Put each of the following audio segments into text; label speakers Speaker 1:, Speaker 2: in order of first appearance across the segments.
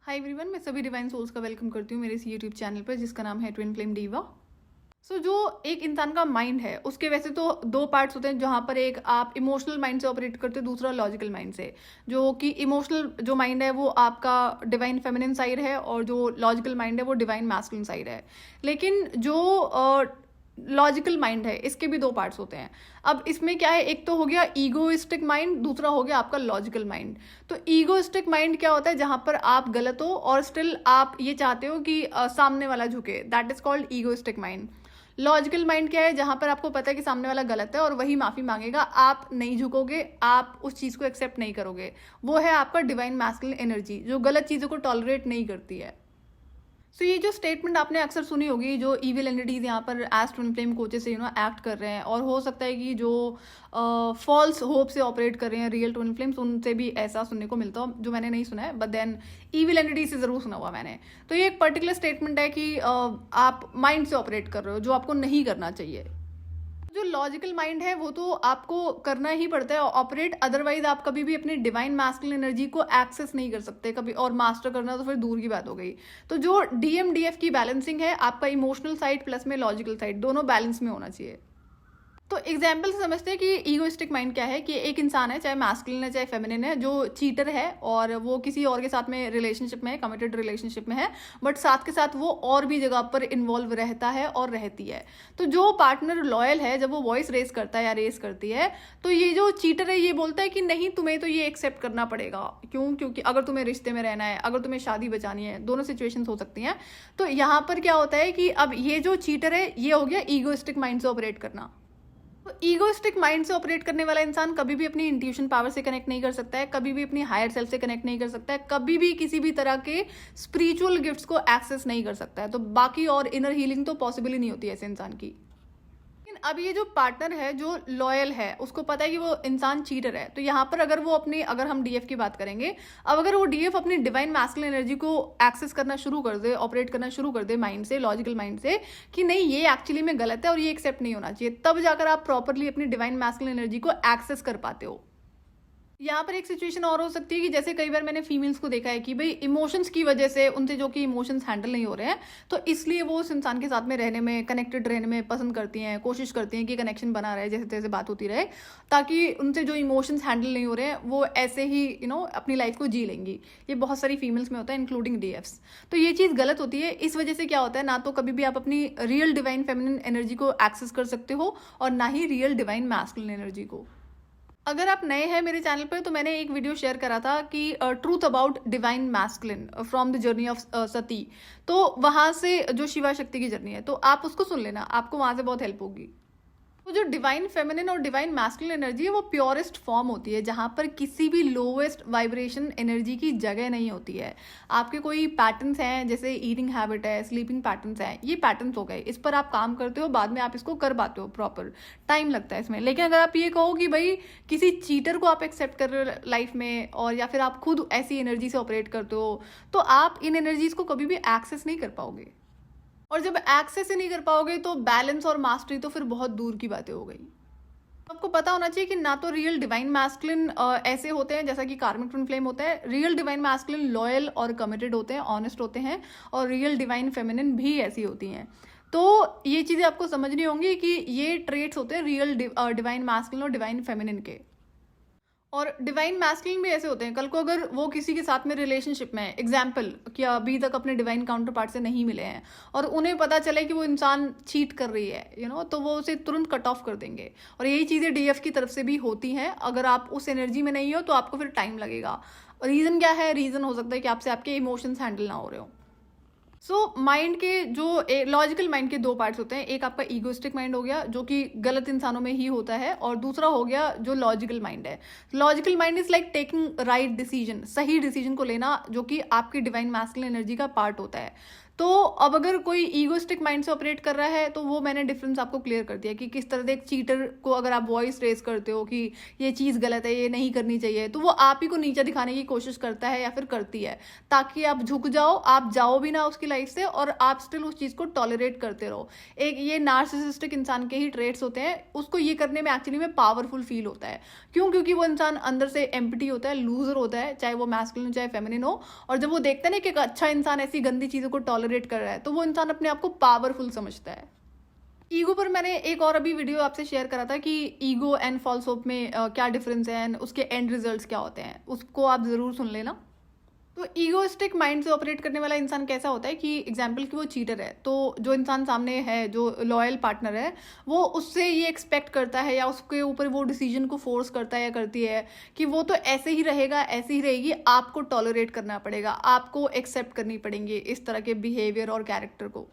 Speaker 1: Hi everyone, मैं सभी divine souls का वेलकम करती हूँ मेरे इस यूट्यूब चैनल पर जिसका नाम है ट्विन फ्लेम डीवा। जो एक इंसान का माइंड है उसके वैसे तो दो पार्ट्स होते हैं, जहाँ पर एक आप इमोशनल माइंड से ऑपरेट करते हो, दूसरा लॉजिकल माइंड से। जो कि इमोशनल जो माइंड है वो आपका डिवाइन फेमिनिन साइड है और जो लॉजिकल माइंड है वो डिवाइन मैस्कुलिन साइड है। लेकिन जो लॉजिकल माइंड है इसके भी दो पार्ट्स होते हैं। अब इसमें क्या है, एक तो हो गया ईगोइस्टिक माइंड, दूसरा हो गया आपका लॉजिकल माइंड। तो ईगोइस्टिक माइंड क्या होता है, जहां पर आप गलत हो और स्टिल आप ये चाहते हो कि सामने वाला झुके, that is called egoistic mind. Logical mind क्या है, जहां पर आपको पता है कि सामने वाला गलत है और वही माफी मांगेगा, आप नहीं झुकोगे, आप उस चीज को एक्सेप्ट नहीं करोगे। वो है आपका डिवाइन मैस्कुलिन एनर्जी जो गलत चीजों को टॉलरेट नहीं करती है। ये जो स्टेटमेंट आपने अक्सर सुनी होगी, जो इविल एंटिटीज यहाँ पर एज ट्विन फ्लेम कोचेस से एक्ट कर रहे हैं, और हो सकता है कि जो फॉल्स होप से ऑपरेट कर रहे हैं रियल ट्विन फ्लेम्स, उनसे भी ऐसा सुनने को मिलता हो, जो मैंने नहीं सुना है, बट देन इविल एंटिटीज से जरूर सुना हुआ मैंने। तो ये एक पर्टिकुलर स्टेटमेंट है कि आप माइंड से ऑपरेट कर रहे हो, जो आपको नहीं करना चाहिए। जो लॉजिकल माइंड है वो तो आपको करना ही पड़ता है ऑपरेट, अदरवाइज आप कभी भी अपनी डिवाइन मैस्कुलिन एनर्जी को एक्सेस नहीं कर सकते कभी, और मास्टर करना तो फिर दूर की बात हो गई। तो जो डीएमडीएफ की बैलेंसिंग है, आपका इमोशनल साइड प्लस में लॉजिकल साइड दोनों बैलेंस में होना चाहिए। तो एग्जाम्पल से समझते हैं कि ईगोइस्टिक माइंड क्या है, कि एक इंसान है, चाहे मैस्कुलिन है चाहे फेमिनिन है, जो चीटर है और वो किसी और के साथ में रिलेशनशिप में है, कमिटेड रिलेशनशिप में है, बट साथ के साथ वो और भी जगह पर इन्वॉल्व रहता है और रहती है। तो जो पार्टनर लॉयल है, जब वो वॉइस रेस करता है या रेस करती है, तो ये जो चीटर है ये बोलता है कि नहीं, तुम्हें तो ये एक्सेप्ट करना पड़ेगा। क्यों? क्योंकि अगर तुम्हें रिश्ते में रहना है, अगर तुम्हें शादी बचानी है, दोनों सिचुएशंस हो सकती हैं। तो यहाँ पर क्या होता है कि अब ये जो चीटर है ये हो गया ईगोइस्टिक माइंड से ऑपरेट करना। तो ईगोइस्टिक माइंड से ऑपरेट करने वाला इंसान कभी भी अपनी इंट्यूशन पावर से कनेक्ट नहीं कर सकता है, कभी भी अपनी हायर सेल्फ से कनेक्ट नहीं कर सकता है, कभी भी किसी भी तरह के स्पिरिचुअल गिफ्ट्स को एक्सेस नहीं कर सकता है। तो बाकी और इनर हीलिंग तो पॉसिबल ही नहीं होती है ऐसे इंसान की। लेकिन अब ये जो पार्टनर है जो लॉयल है, उसको पता है कि वो इंसान चीटर है, तो यहाँ पर अगर वो अपनी, अगर हम डीएफ की बात करेंगे, अब अगर वो डीएफ अपनी डिवाइन मैस्कुलिन एनर्जी को एक्सेस करना शुरू कर दे, ऑपरेट करना शुरू कर दे माइंड से, लॉजिकल माइंड से, कि नहीं ये एक्चुअली में गलत है और ये एक्सेप्ट नहीं होना चाहिए, तब जाकर आप प्रॉपरली अपनी डिवाइन मैस्कुलिन एनर्जी को एक्सेस कर पाते हो। यहाँ पर एक सिचुएशन और हो सकती है कि जैसे कई बार मैंने फीमेल्स को देखा है कि भाई इमोशंस की वजह से उनसे जो कि इमोशंस हैंडल नहीं हो रहे हैं, तो इसलिए वो उस इंसान के साथ में रहने में, कनेक्टेड रहने में पसंद करती हैं, कोशिश करती हैं कि कनेक्शन बना रहे, जैसे तैसे बात होती रहे, ताकि उनसे जो इमोशंस हैंडल नहीं हो रहे हैं वो ऐसे ही अपनी लाइफ को जी लेंगी। ये बहुत सारी फीमेल्स में होता है, इंक्लूडिंग डीएफ्स। तो ये चीज़ गलत होती है। इस वजह से क्या होता है, ना तो कभी भी आप अपनी रियल डिवाइन फेमिनिन एनर्जी को एक्सेस कर सकते हो और ना ही रियल डिवाइन मैस्कुलिन एनर्जी को। अगर आप नए हैं मेरे चैनल पर, तो मैंने एक वीडियो शेयर करा था कि truth about divine masculine from the journey of Sati. तो वहां से जो शिवा शक्ति की जर्नी है, तो आप उसको सुन लेना, आपको वहां से बहुत हेल्प होगी। तो जो डिवाइन फेमिनिन और डिवाइन मैस्कुलिन एनर्जी है वो प्योरेस्ट फॉर्म होती है, जहां पर किसी भी लोवेस्ट वाइब्रेशन एनर्जी की जगह नहीं होती है। आपके कोई पैटर्न्स हैं, जैसे ईटिंग हैबिट है, स्लीपिंग पैटर्न्स हैं, ये पैटर्न्स हो गए, इस पर आप काम करते हो, बाद में आप इसको कर पाते हो, प्रॉपर टाइम लगता है इसमें। लेकिन अगर आप ये कहो कि भाई किसी चीटर को आप एक्सेप्ट कर रहे हो लाइफ में, और या फिर आप खुद ऐसी एनर्जी से ऑपरेट करते हो, तो आप इन एनर्जीज को कभी भी एक्सेस नहीं कर पाओगे। और जब एक्सेस ही नहीं कर पाओगे तो बैलेंस और मास्टरी तो फिर बहुत दूर की बातें हो गई। आपको पता होना चाहिए कि ना तो रियल डिवाइन मैस्कुलिन ऐसे होते हैं जैसा कि कार्मिक ट्विन फ्लेम होता है। रियल डिवाइन मैस्कुलिन लॉयल और कमिटेड होते हैं, ऑनेस्ट होते हैं, और रियल डिवाइन फेमिनिन भी ऐसी होती हैं। तो ये चीज़ें आपको समझनी होंगी कि ये ट्रेट्स होते हैं रियल डिवाइन मैस्कुलिन और डिवाइन फेमिनिन के। और डिवाइन मैस्कुलिन भी ऐसे होते हैं, कल को अगर वो किसी के साथ में रिलेशनशिप में है, एग्जाम्पल कि अभी तक अपने डिवाइन काउंटर पार्ट से नहीं मिले हैं, और उन्हें पता चले कि वो इंसान चीट कर रही है, तो वो उसे तुरंत कट ऑफ कर देंगे। और यही चीज़ें डीएफ की तरफ से भी होती हैं। अगर आप उस एनर्जी में नहीं हो तो आपको फिर टाइम लगेगा। रीज़न क्या है? रीज़न हो सकता है कि आपसे आपके इमोशंस हैंडल ना हो रहे हो। माइंड के जो लॉजिकल माइंड के दो पार्ट्स होते हैं, एक आपका ईगोइस्टिक माइंड हो गया जो कि गलत इंसानों में ही होता है, और दूसरा हो गया जो लॉजिकल माइंड है। Logical mind is like taking right decision, सही डिसीजन को लेना, जो कि आपकी डिवाइन मैस्कुलिन एनर्जी का पार्ट होता है। तो अब अगर कोई ईगोइस्टिक माइंड से ऑपरेट कर रहा है तो वो मैंने डिफरेंस आपको क्लियर कर दिया कि किस तरह से एक चीटर को अगर आप वॉइस रेज करते हो कि ये चीज़ गलत है, ये नहीं करनी चाहिए, तो वो आप ही को नीचा दिखाने की कोशिश करता है या फिर करती है, ताकि आप झुक जाओ, आप जाओ भी ना उसकी लाइफ से और आप स्टिल उस चीज़ को टॉलरेट करते रहो। एक ये नार्सिसिस्टिक इंसान के ही ट्रेट्स होते हैं, उसको ये करने में एक्चुअली में पावरफुल फील होता है। क्यों? क्योंकि वो इंसान अंदर से एम्प्टी होता है, लूजर होता है, चाहे वो मैस्कुलिन हो चाहे फेमिनिन हो, और जब वो देखता है ना कि एक अच्छा इंसान ऐसी गंदी चीज़ों को टॉलरेट कर रहा है, तो वो इंसान अपने आप को पावरफुल समझता है। ईगो पर मैंने एक और अभी वीडियो आपसे शेयर करा था कि ईगो एंड फॉल्स होप में क्या डिफरेंस है एंड उसके एंड रिजल्ट्स क्या होते हैं, उसको आप ज़रूर सुन लेना। तो ईगोइस्टिक माइंड से ऑपरेट करने वाला इंसान कैसा होता है कि एग्जाम्पल कि वो चीटर है, तो जो इंसान सामने है, जो लॉयल पार्टनर है, वो उससे ये एक्सपेक्ट करता है या उसके ऊपर वो डिसीजन को फोर्स करता है या करती है कि वो तो ऐसे ही रहेगा, ऐसे ही रहेगी, आपको टॉलरेट करना पड़ेगा, आपको एक्सेप्ट करनी पड़ेंगे इस तरह के बिहेवियर और कैरेक्टर को।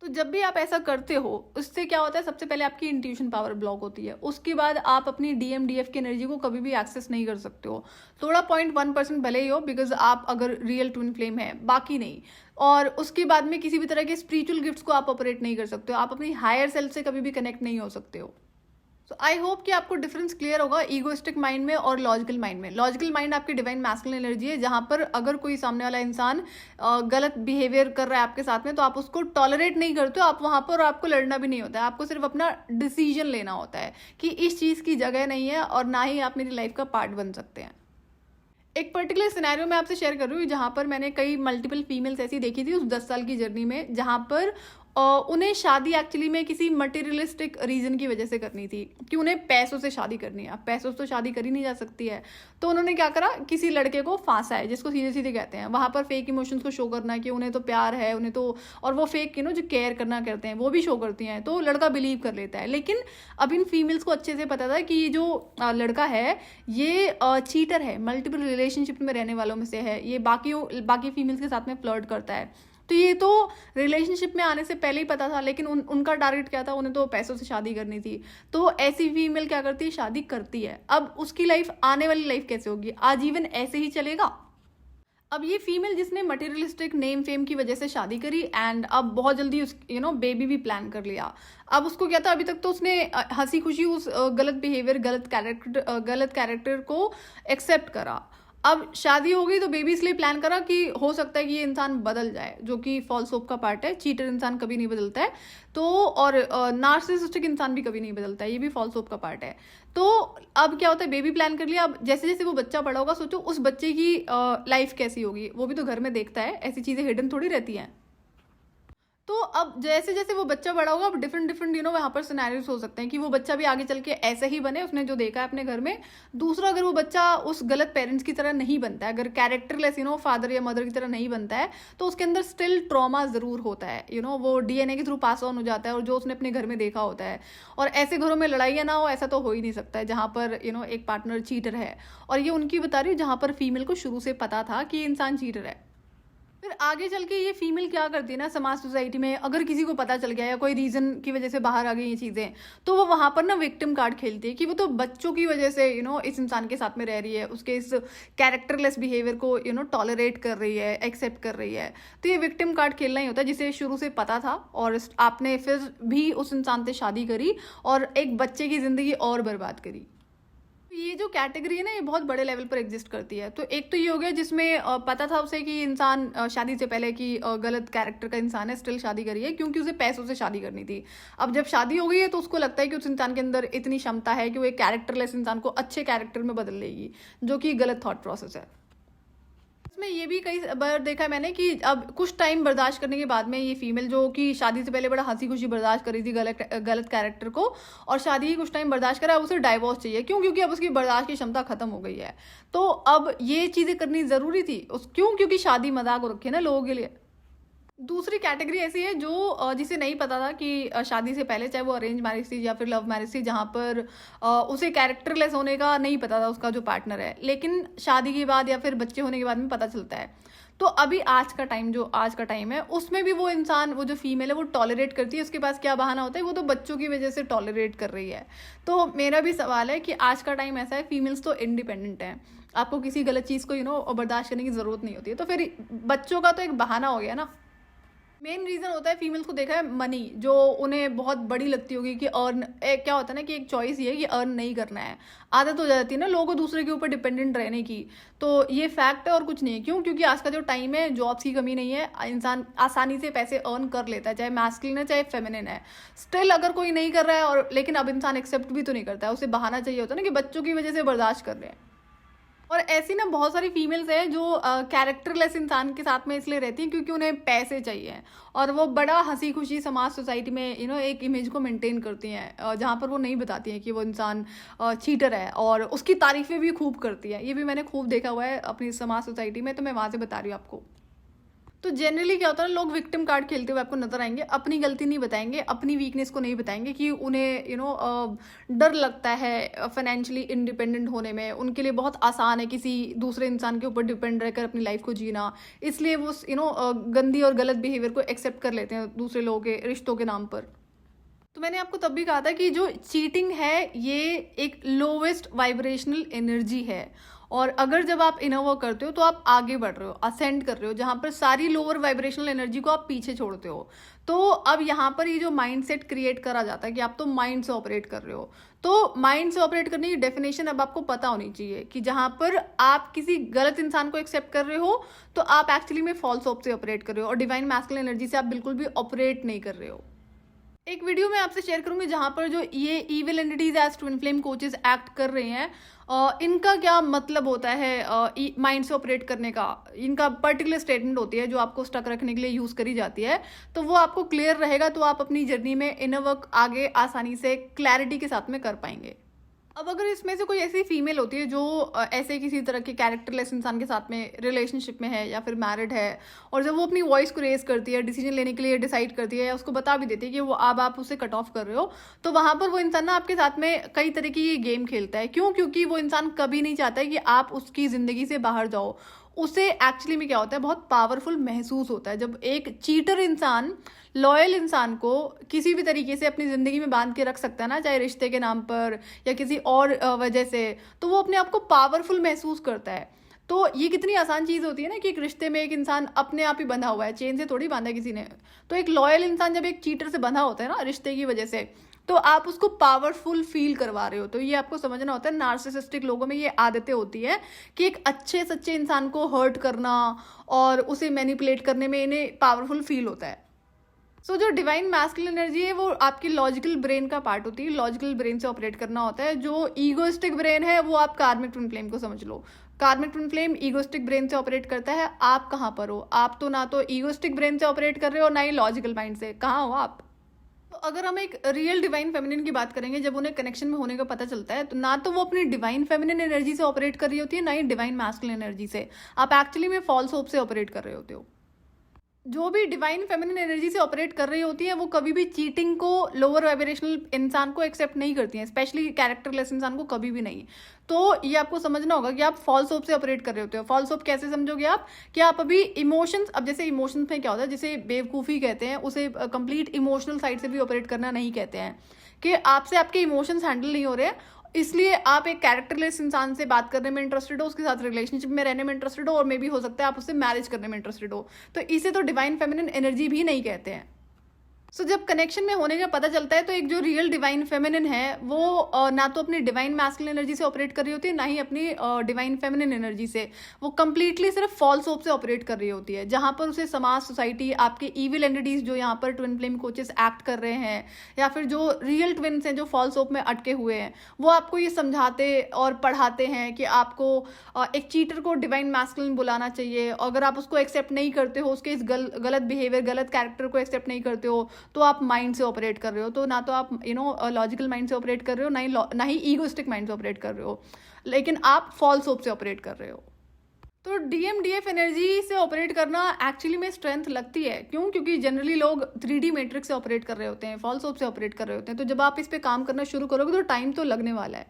Speaker 1: तो जब भी आप ऐसा करते हो, उससे क्या होता है, सबसे पहले आपकी इंट्यूशन पावर ब्लॉक होती है, उसके बाद आप अपनी डीएमडीएफ की एनर्जी को कभी भी एक्सेस नहीं कर सकते हो। थोड़ा 0.1% भले ही हो, बिकॉज आप अगर रियल ट्विन फ्लेम है, बाकी नहीं। और उसके बाद में किसी भी तरह के स्पिरिचुअल गिफ्ट्स को आप ऑपरेट नहीं कर सकते हो, आप अपनी हायर सेल्फ से कभी भी कनेक्ट नहीं हो सकते हो। सो आई होप कि आपको डिफरेंस क्लियर होगा ईगोइस्टिक माइंड में और लॉजिकल माइंड में। लॉजिकल माइंड आपकी डिवाइन मैस्कुलिन एनर्जी है, जहां पर अगर कोई सामने वाला इंसान गलत बिहेवियर कर रहा है आपके साथ में, तो आप उसको टॉलरेट नहीं करते हो, आप वहां पर, आपको लड़ना भी नहीं होता है, आपको सिर्फ अपना डिसीजन लेना होता है कि इस चीज़ की जगह नहीं है और ना ही आप मेरी लाइफ का पार्ट बन सकते हैं। एक पर्टिकुलर सिनेरियो मैं आपसे शेयर कर रही हूँ, जहाँ पर मैंने कई मल्टीपल फीमेल्स ऐसी देखी थी उस 10 साल की जर्नी में, जहाँ पर उन्हें शादी एक्चुअली में किसी मटेरियलिस्टिक रीजन की वजह से करनी थी कि उन्हें पैसों से शादी करनी है। अब पैसों से तो शादी करी नहीं जा सकती है, तो उन्होंने क्या करा, किसी लड़के को फांसा है, जिसको सीधे सीधे कहते हैं, वहाँ पर फेक इमोशंस को शो करना कि उन्हें तो प्यार है, उन्हें तो, और वो फेक जो केयर करना करते हैं वो भी शो करती हैं, तो लड़का बिलीव कर लेता है। लेकिन अब इन फीमेल्स को अच्छे से पता था कि ये जो लड़का है ये चीटर है, मल्टीपल रिलेशनशिप में रहने वालों में से है, ये बाकी फीमेल्स के साथ में फ्लर्ट करता है। तो ये तो रिलेशनशिप में आने से पहले ही पता था, लेकिन उनका टारगेट क्या था, उन्हें तो पैसों से शादी करनी थी। तो ऐसी फीमेल क्या करती है, शादी करती है। अब उसकी लाइफ, आने वाली लाइफ कैसे होगी, आजीवन ऐसे ही चलेगा। अब ये फीमेल जिसने मटेरियलिस्टिक नेम फेम की वजह से शादी करी एंड अब बहुत जल्दी उस बेबी भी प्लान कर लिया। अब उसको क्या था, अभी तक तो उसने हंसी खुशी उस गलत बिहेवियर, गलत कैरेक्टर को एक्सेप्ट करा। अब शादी हो गई तो बेबी इसलिए प्लान करा कि हो सकता है कि ये इंसान बदल जाए, जो कि फॉल्स होप का पार्ट है। चीटर इंसान कभी नहीं बदलता है, तो और नार्सिसिस्टिक इंसान भी कभी नहीं बदलता है, ये भी फॉल्स होप का पार्ट है। तो अब क्या होता है, बेबी प्लान कर लिया, अब जैसे जैसे वो बच्चा बड़ा होगा, सोचो उस बच्चे की लाइफ कैसी होगी, वो भी तो घर में देखता है, ऐसी चीज़ें हिडन थोड़ी रहती हैं। तो अब जैसे जैसे वो बच्चा बड़ा होगा, अब डिफरेंट डिफरेंट वहाँ पर सिनेरियोस हो सकते हैं कि वो बच्चा भी आगे चल के ऐसे ही बने, उसने जो देखा है अपने घर में। दूसरा, अगर वो बच्चा उस गलत पेरेंट्स की तरह नहीं बनता है, अगर कैरेक्टरलेस फादर या मदर की तरह नहीं बनता है, तो उसके अंदर स्टिल ट्रॉमा ज़रूर होता है। वो डीएनए के थ्रू पास ऑन हो जाता है, और जो उसने अपने घर में देखा होता है। और ऐसे घरों में लड़ाइयाँ ना हो, ऐसा तो हो ही नहीं सकता है, जहाँ पर एक पार्टनर चीटर है। और ये उनकी बता रही हूँ जहाँ पर फीमेल को शुरू से पता था कि ये इंसान चीटर है। फिर आगे चल के ये फीमेल क्या करती है ना, समाज सोसाइटी में अगर किसी को पता चल गया या कोई रीजन की वजह से बाहर आ गई ये चीजें, तो वो वहां पर ना विक्टिम कार्ड खेलती है कि वो तो बच्चों की वजह से इस इंसान के साथ में रह रही है, उसके इस कैरेक्टरलेस बिहेवियर को टॉलरेट कर रही है, एक्सेप्ट कर रही है। तो ये विक्टिम कार्ड खेलना ही होता है, जिसे शुरू से पता था, और आपने फिर भी उस इंसान से शादी करी और एक बच्चे की जिंदगी और बर्बाद करी। ये जो कैटेगरी है ना, ये बहुत बड़े लेवल पर एग्जिस्ट करती है। तो एक तो ये हो गया जिसमें पता था उसे कि इंसान शादी से पहले कि गलत कैरेक्टर का इंसान है, स्टिल शादी करी है क्योंकि उसे पैसों से शादी करनी थी। अब जब शादी हो गई है तो उसको लगता है कि उस इंसान के अंदर इतनी क्षमता है कि वो एक कैरेक्टरलेस इंसान को अच्छे कैरेक्टर में बदल लेगी, जो कि गलत थॉट प्रोसेस है। इसमें ये भी कई बार देखा मैंने कि अब कुछ टाइम बर्दाश्त करने के बाद में ये फीमेल, जो कि शादी से पहले बड़ा हंसी खुशी बर्दाश्त कर रही थी गलत कैरेक्टर को, और शादी ही कुछ टाइम बर्दाश्त करा, अब उसे डाइवोर्स चाहिए। क्यों? क्योंकि अब उसकी बर्दाश्त की क्षमता खत्म हो गई है। तो अब ये चीज़ें करनी ज़रूरी थी क्यों? क्योंकि शादी मजाक हो रखी है ना लोगों के लिए। दूसरी कैटेगरी ऐसी है जो जिसे नहीं पता था कि शादी से पहले, चाहे वो अरेंज मैरिज थी या फिर लव मैरिज थी, जहाँ पर उसे कैरेक्टरलेस होने का नहीं पता था उसका जो पार्टनर है, लेकिन शादी के बाद या फिर बच्चे होने के बाद में पता चलता है। तो अभी आज का टाइम है, उसमें भी वो इंसान, वो जो फीमेल है, वो टॉलरेट करती है। उसके पास क्या बहाना होता है, वो तो बच्चों की वजह से टॉलरेट कर रही है। तो मेरा भी सवाल है कि आज का टाइम ऐसा है, फीमेल्स तो इंडिपेंडेंट हैं, आपको किसी गलत चीज़ को बर्दाश्त करने की ज़रूरत नहीं होती है, तो फिर बच्चों का तो एक बहाना हो गया ना। मेन रीज़न होता है फीमेल्स को देखा है मनी, जो उन्हें बहुत बड़ी लगती होगी कि अर्न क्या होता है ना कि एक चॉइस ये है कि अर्न नहीं करना है। आदत हो जाती है ना लोगों को दूसरे के ऊपर डिपेंडेंट रहने की। तो ये फैक्ट है और कुछ नहीं है। क्यों? क्योंकि आज का जो टाइम है जॉब्स की कमी नहीं है, इंसान आसानी से पैसे अर्न कर लेता है, चाहे मैस्कुलिन है चाहे फेमिनिन है। स्टिल अगर कोई नहीं कर रहा है और लेकिन अब इंसान एक्सेप्ट भी तो नहीं करता है, उसे बहाना चाहिए होता है ना कि बच्चों की वजह से बर्दाश्त कर रहे हैं। और ऐसी ना बहुत सारी फीमेल्स हैं जो कैरेक्टरलेस इंसान के साथ में इसलिए रहती हैं क्योंकि उन्हें पैसे चाहिए और वो बड़ा हंसी खुशी समाज सोसाइटी में एक इमेज को मेंटेन करती हैं, जहाँ पर वो नहीं बताती हैं कि वो इंसान चीटर है, और उसकी तारीफें भी खूब करती है। ये भी मैंने खूब देखा हुआ है अपनी समाज सोसाइटी में, तो मैं वहाँ से बता रही हूँ आपको। तो जनरली क्या होता है ना, लोग विक्टिम कार्ड खेलते हुए आपको नजर आएंगे, अपनी गलती नहीं बताएंगे, अपनी वीकनेस को नहीं बताएंगे कि उन्हें डर लगता है फाइनेंशियली इंडिपेंडेंट होने में। उनके लिए बहुत आसान है किसी दूसरे इंसान के ऊपर डिपेंड रहकर अपनी लाइफ को जीना, इसलिए वो गंदी और गलत बिहेवियर को एक्सेप्ट कर लेते हैं दूसरे लोगों के रिश्तों के नाम पर। तो मैंने आपको तब भी कहा था कि जो चीटिंग है ये एक लोवेस्ट वाइब्रेशनल एनर्जी है, और अगर जब आप इनर वर्क करते हो तो आप आगे बढ़ रहे हो, असेंड कर रहे हो, जहां पर सारी लोअर वाइब्रेशनल एनर्जी को आप पीछे छोड़ते हो। तो अब यहाँ पर ये जो माइंडसेट क्रिएट करा जाता है कि आप तो माइंड से ऑपरेट कर रहे हो, तो माइंड से ऑपरेट करने की डेफिनेशन अब आपको पता होनी चाहिए कि जहां पर आप किसी गलत इंसान को एक्सेप्ट कर रहे हो तो आप एक्चुअली में फॉल्स होप से ऑपरेट कर रहे हो, और डिवाइन मैस्कुलिन एनर्जी से आप बिल्कुल भी ऑपरेट नहीं कर रहे हो। एक वीडियो मैं आपसे शेयर करूंगी जहां पर जो ये evil entities as twin flame coaches act कर रहे हैं, इनका क्या मतलब होता है माइंड से ऑपरेट करने का। इनका पर्टिकुलर स्टेटमेंट होती है जो आपको स्टक रखने के लिए यूज करी जाती है, तो वो आपको क्लियर रहेगा, तो आप अपनी जर्नी में इनर वर्क आगे आसानी से क्लैरिटी के साथ में कर पाएंगे। अब अगर इसमें से कोई ऐसी फीमेल होती है जो ऐसे किसी तरह के कैरेक्टरलेस इंसान के साथ में रिलेशनशिप में है या फिर मैरिड है, और जब वो अपनी वॉइस को रेज करती है, डिसीजन लेने के लिए डिसाइड करती है, या उसको बता भी देती है कि वो अब आप उसे कट ऑफ कर रहे हो, तो वहां पर वो इंसान ना आपके साथ में कई तरह की ये गेम खेलता है। क्यों? क्योंकि वो इंसान कभी नहीं चाहता है कि आप उसकी जिंदगी से बाहर जाओ। उसे एक्चुअली में क्या होता है, बहुत पावरफुल महसूस होता है जब एक चीटर इंसान लॉयल इंसान को किसी भी तरीके से अपनी ज़िंदगी में बांध के रख सकता है ना, चाहे रिश्ते के नाम पर या किसी और वजह से, तो वो अपने आप को पावरफुल महसूस करता है। तो ये कितनी आसान चीज़ होती है ना कि एक रिश्ते में एक इंसान अपने आप ही बंधा हुआ है, चेन से थोड़ी बांधा किसी ने। तो एक लॉयल इंसान जब एक चीटर से बंधा होता है ना रिश्ते की वजह से, तो आप उसको पावरफुल फील करवा रहे हो। तो ये आपको समझना होता है, नार्सिसिस्टिक लोगों में ये आदतें होती है कि एक अच्छे सच्चे इंसान को हर्ट करना और उसे मैनिपुलेट करने में इन्हें पावरफुल फील होता है। सो जो डिवाइन मैस्कुलिन एनर्जी है वो आपकी लॉजिकल ब्रेन का पार्ट होती है, लॉजिकल ब्रेन से ऑपरेट करना होता है। जो ईगोइस्टिक ब्रेन है वो आप कार्मिक ट्विन फ्लेम को समझ लो। कार्मिक ट्विन फ्लेम ईगोइस्टिक ब्रेन से ऑपरेट करता है। आप कहाँ पर हो? आप तो ना तो ईगोइस्टिक ब्रेन से ऑपरेट कर रहे हो, ना ही लॉजिकल माइंड से। कहाँ हो आप? तो अगर हम एक रियल डिवाइन फेमिनिन की बात करेंगे, जब उन्हें कनेक्शन में होने का पता चलता है, तो ना तो वो अपनी डिवाइन फेमिनिन एनर्जी से ऑपरेट कर रही होती है, ना ही डिवाइन मैस्कुलिन एनर्जी से। आप एक्चुअली में फॉल्स होप से ऑपरेट कर रहे होते हो। जो भी डिवाइन फेमिनिन एनर्जी से ऑपरेट कर रही होती है वो कभी भी चीटिंग को, लोअर वाइब्रेशनल इंसान को एक्सेप्ट नहीं करती हैं, स्पेशली कैरेक्टरलेस इंसान को कभी भी नहीं। तो ये आपको समझना होगा कि आप फॉल्स होप से ऑपरेट कर रहे होते हो। फॉल्स होप कैसे समझोगे आप? कि आप अभी इमोशंस, अब जैसे इमोशंस में क्या होता है, जिसे बेवकूफ़ी कहते हैं, उसे कंप्लीट इमोशनल साइड से भी ऑपरेट करना नहीं कहते हैं, कि आपसे आपके इमोशंस हैंडल नहीं हो रहे हैं, इसलिए आप एक कैरेक्टरलेस इंसान से बात करने में इंटरेस्टेड हो, उसके साथ रिलेशनशिप में रहने में इंटरेस्टेड हो, और मे भी हो सकता है आप उससे मैरिज करने में इंटरेस्टेड हो। तो इसे तो डिवाइन फेमिनिन एनर्जी भी नहीं कहते हैं। सो जब कनेक्शन में होने का पता चलता है, तो एक जो रियल डिवाइन फेमिनिन है वो ना तो अपनी डिवाइन मैस्कुलिन एनर्जी से ऑपरेट कर रही होती है, ना ही अपनी डिवाइन फेमिनिन एनर्जी से। वो कंप्लीटली सिर्फ फॉल्स होप से ऑपरेट कर रही होती है, जहां पर उसे समाज, सोसाइटी, आपके इविल एंटिटीज जो यहाँ पर ट्विन फ्लेम कोचेस एक्ट कर रहे हैं, या फिर जो रियल ट्विन्स हैं जो फॉल्स होप में अटके हुए हैं, वो आपको ये समझाते और पढ़ाते हैं कि आपको एक चीटर को डिवाइन मैस्कुलिन बुलाना चाहिए। अगर आप उसको एक्सेप्ट नहीं करते हो, उसके इस गलत बिहेवियर, गलत कैरेक्टर को एक्सेप्ट नहीं करते हो, तो आप माइंड से ऑपरेट कर रहे हो। तो ना तो आप लॉजिकल माइंड से ऑपरेट कर रहे हो, ना ही ईगोइस्टिक माइंड से ऑपरेट कर रहे हो, लेकिन आप फॉल्स होप से ऑपरेट कर रहे हो। तो डीएमडीएफ एनर्जी से ऑपरेट करना एक्चुअली में स्ट्रेंथ लगती है। क्यों? क्योंकि जनरली लोग 3D मैट्रिक्स से ऑपरेट कर रहे होते हैं, फॉल्स होप से ऑपरेट कर रहे होते हैं। तो जब आप इस पे काम करना शुरू करोगे तो टाइम तो लगने वाला है।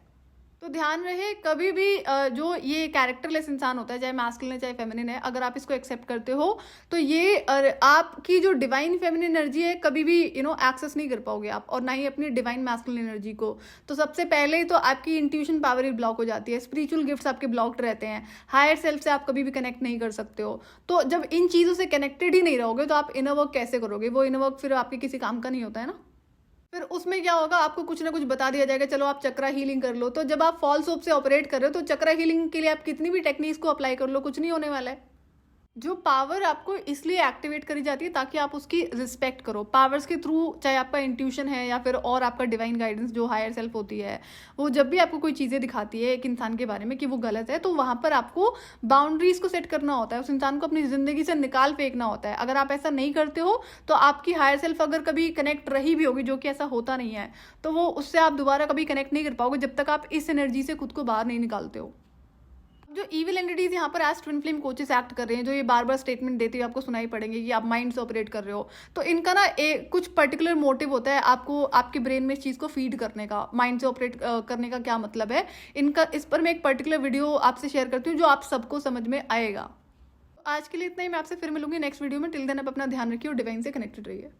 Speaker 1: तो ध्यान रहे कभी भी जो ये कैरेक्टरलेस इंसान होता है, चाहे मैस्कुलिन है चाहे फेमिनिन है, अगर आप इसको एक्सेप्ट करते हो तो ये आपकी जो डिवाइन फेमिनिन एनर्जी है कभी भी एक्सेस नहीं कर पाओगे आप, और ना ही अपनी डिवाइन मैस्कुलिन एनर्जी को। तो सबसे पहले तो आपकी इंट्यूशन पावर ही ब्लॉक हो जाती है, स्पिरिचुअल गिफ्ट्स आपके ब्लॉक्ड रहते हैं, हायर सेल्फ से आप कभी भी कनेक्ट नहीं कर सकते हो। तो जब इन चीज़ों से कनेक्टेड ही नहीं रहोगे तो आप इनर वर्क कैसे करोगे? वो इनर वर्क फिर आपके किसी काम का नहीं होता है ना। फिर उसमें क्या होगा, आपको कुछ ना कुछ बता दिया जाएगा, चलो आप चक्रा हीलिंग कर लो। तो जब आप फॉल्स होप से ऑपरेट कर रहे हो तो चक्रा हीलिंग के लिए आप कितनी भी टेक्निक्स को अप्लाई कर लो, कुछ नहीं होने वाला है। जो पावर आपको इसलिए एक्टिवेट करी जाती है ताकि आप उसकी रिस्पेक्ट करो। पावर्स के थ्रू, चाहे आपका इंट्यूशन है या फिर और आपका डिवाइन गाइडेंस जो हायर सेल्फ होती है, वो जब भी आपको कोई चीज़ें दिखाती है एक इंसान के बारे में कि वो गलत है, तो वहाँ पर आपको बाउंड्रीज को सेट करना होता है, उस इंसान को अपनी ज़िंदगी से निकाल फेंकना होता है। अगर आप ऐसा नहीं करते हो तो आपकी हायर सेल्फ अगर कभी कनेक्ट रही भी होगी, जो कि ऐसा होता नहीं है, तो वो उससे आप दोबारा कभी कनेक्ट नहीं कर पाओगे जब तक आप इस एनर्जी से खुद को बाहर नहीं निकालते हो। जो ईविल एंटिटीज यहाँ पर as twin flame coaches act कर रहे हैं, जो ये बार बार स्टेटमेंट देते हुए आपको सुनाई पड़ेंगे कि आप माइंड से ऑपरेट कर रहे हो, तो इनका ना कुछ पर्टिकुलर मोटिव होता है आपको आपके ब्रेन में इस चीज़ को फीड करने का। माइंड से ऑपरेट करने का क्या मतलब है इनका, इस पर मैं एक पर्टिकुलर वीडियो आपसे शेयर करती हूँ जो आप सबको समझ में आएगा। आज के लिए इतना ही, मैं आपसे फिर मिलूंगी नेक्स्ट वीडियो में। टिल देन आप अपना ध्यान रखिए और डिवाइन से कनेक्टेड रहिए।